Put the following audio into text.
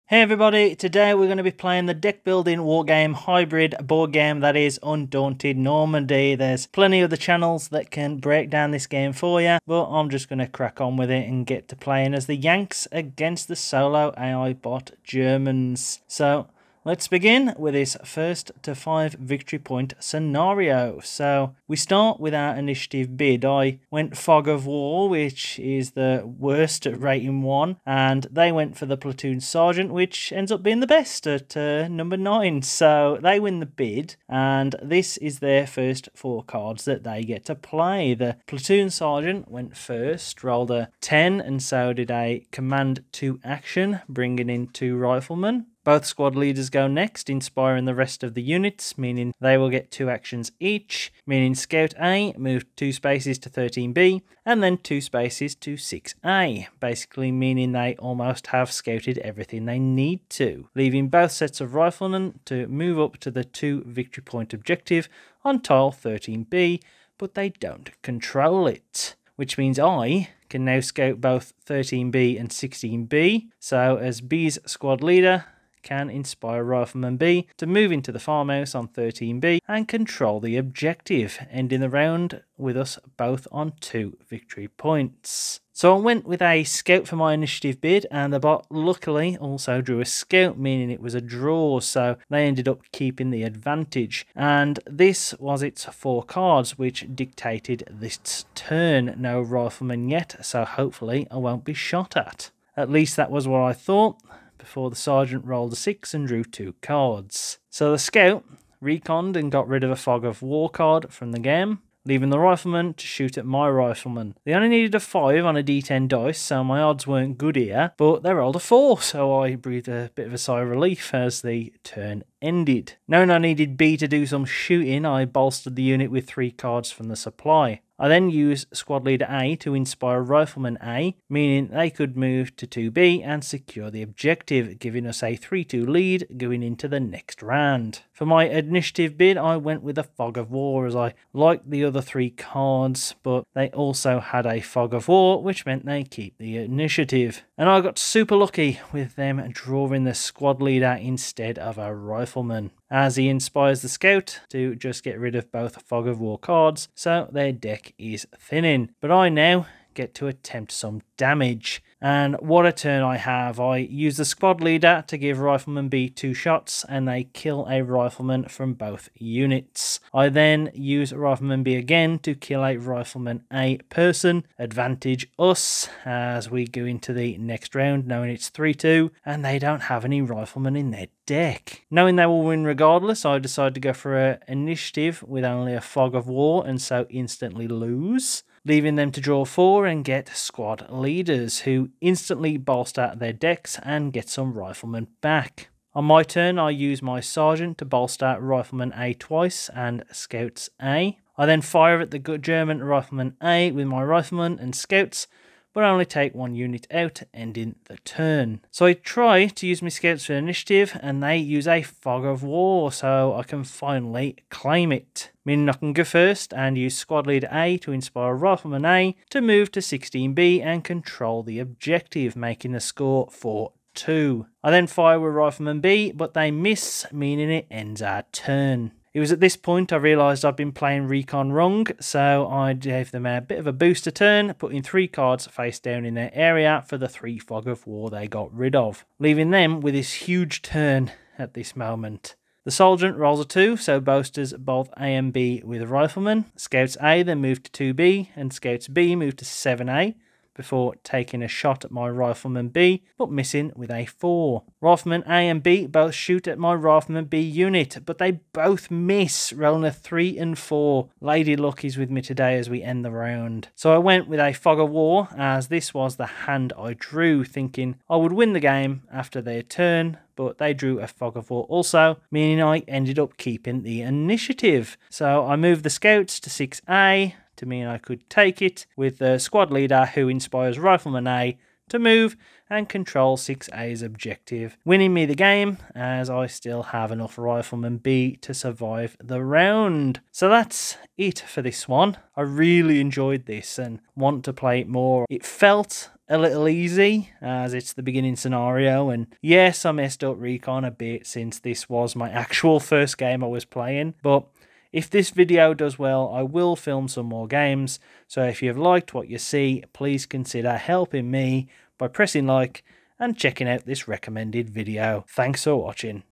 Hey everybody, today we're going to be playing the deck building wargame hybrid board game that is Undaunted Normandy. There's plenty of the channels that can break down this game for you, but I'm just going to crack on with it and get to playing as the Yanks against the solo AI bot Germans. So let's begin with this first to 5 victory point scenario. So we start with our initiative bid. I went Fog of War, which is the worst at rating 1, and they went for the Platoon Sergeant, which ends up being the best at number 9. So they win the bid, and this is their first 4 cards that they get to play. The Platoon Sergeant went first, rolled a 10, and so did a Command 2 action, bringing in 2 Riflemen. Both squad leaders go next, inspiring the rest of the units, meaning they will get 2 actions each, meaning Scout A moved 2 spaces to 13B, and then 2 spaces to 6A, basically meaning they almost have scouted everything they need to, leaving both sets of riflemen to move up to the 2 victory point objective on tile 13B, but they don't control it, which means I can now scout both 13B and 16B, so as B's squad leader, can inspire Rifleman B to move into the farmhouse on 13B and control the objective, ending the round with us both on 2 victory points. So I went with a scout for my initiative bid, and the bot luckily also drew a scout, meaning it was a draw, so they ended up keeping the advantage. And this was its 4 cards, which dictated this turn. No rifleman yet, so hopefully I won't be shot at. At least that was what I thought, before the sergeant rolled a 6 and drew 2 cards. So the scout reconned and got rid of a Fog of War card from the game, leaving the rifleman to shoot at my rifleman. They only needed a 5 on a d10 dice, so my odds weren't good here, but they rolled a 4, so I breathed a bit of a sigh of relief as the turn ended. Knowing I needed B to do some shooting, I bolstered the unit with 3 cards from the supply. I then used Squad Leader A to inspire Rifleman A, meaning they could move to 2B and secure the objective, giving us a 3-2 lead going into the next round. For my initiative bid, I went with a Fog of War, as I liked the other 3 cards, but they also had a Fog of War, which meant they keep the initiative. And I got super lucky with them drawing the Squad Leader instead of a Rifleman, as he inspires the scout to just get rid of both Fog of War cards, so their deck is thinning. But I now get to attempt some damage. And what a turn I have. I use the squad leader to give Rifleman B 2 shots, and they kill a Rifleman from both units. I then use Rifleman B again to kill a Rifleman A person, advantage us as we go into the next round, knowing it's 3-2, and they don't have any Riflemen in their deck. Knowing they will win regardless, I decide to go for an initiative with only a Fog of War, and so instantly lose, leaving them to draw 4 and get squad leaders, who instantly bolster their decks and get some riflemen back. On my turn, I use my sergeant to bolster Rifleman A twice and Scouts A. I then fire at the German Rifleman A with my riflemen and scouts, but only take 1 unit out, ending the turn. So I try to use my scouts for initiative, and they use a Fog of War, so I can finally claim it, meaning I can go first and use Squad Leader A to inspire Rifleman A to move to 16B and control the objective, making the score 4-2. I then fire with Rifleman B, but they miss, meaning it ends our turn. It was at this point I realised I'd been playing Recon wrong, so I gave them a bit of a booster turn, putting 3 cards face down in their area for the 3 Fog of War they got rid of, leaving them with this huge turn at this moment. The sergeant rolls a 2, so boasters both A and B with riflemen. Scouts A then move to 2B, and Scouts B move to 7A, before taking a shot at my Rifleman B, but missing with a 4. Rifleman A and B both shoot at my Rifleman B unit, but they both miss, rolling a 3 and 4. Lady Luck is with me today as we end the round. So I went with a Fog of War, as this was the hand I drew, thinking I would win the game after their turn, but they drew a Fog of War also, meaning I ended up keeping the initiative. So I moved the Scouts to 6A, to mean I could take it, with the squad leader who inspires Rifleman A to move and Control 6A's objective, winning me the game as I still have enough Rifleman B to survive the round. So that's it for this one. I really enjoyed this and want to play it more. It felt a little easy as it's the beginning scenario, and yes, I messed up Recon a bit since this was my actual first game I was playing, but if this video does well, I will film some more games, so if you've liked what you see, please consider helping me by pressing like and checking out this recommended video. Thanks for watching.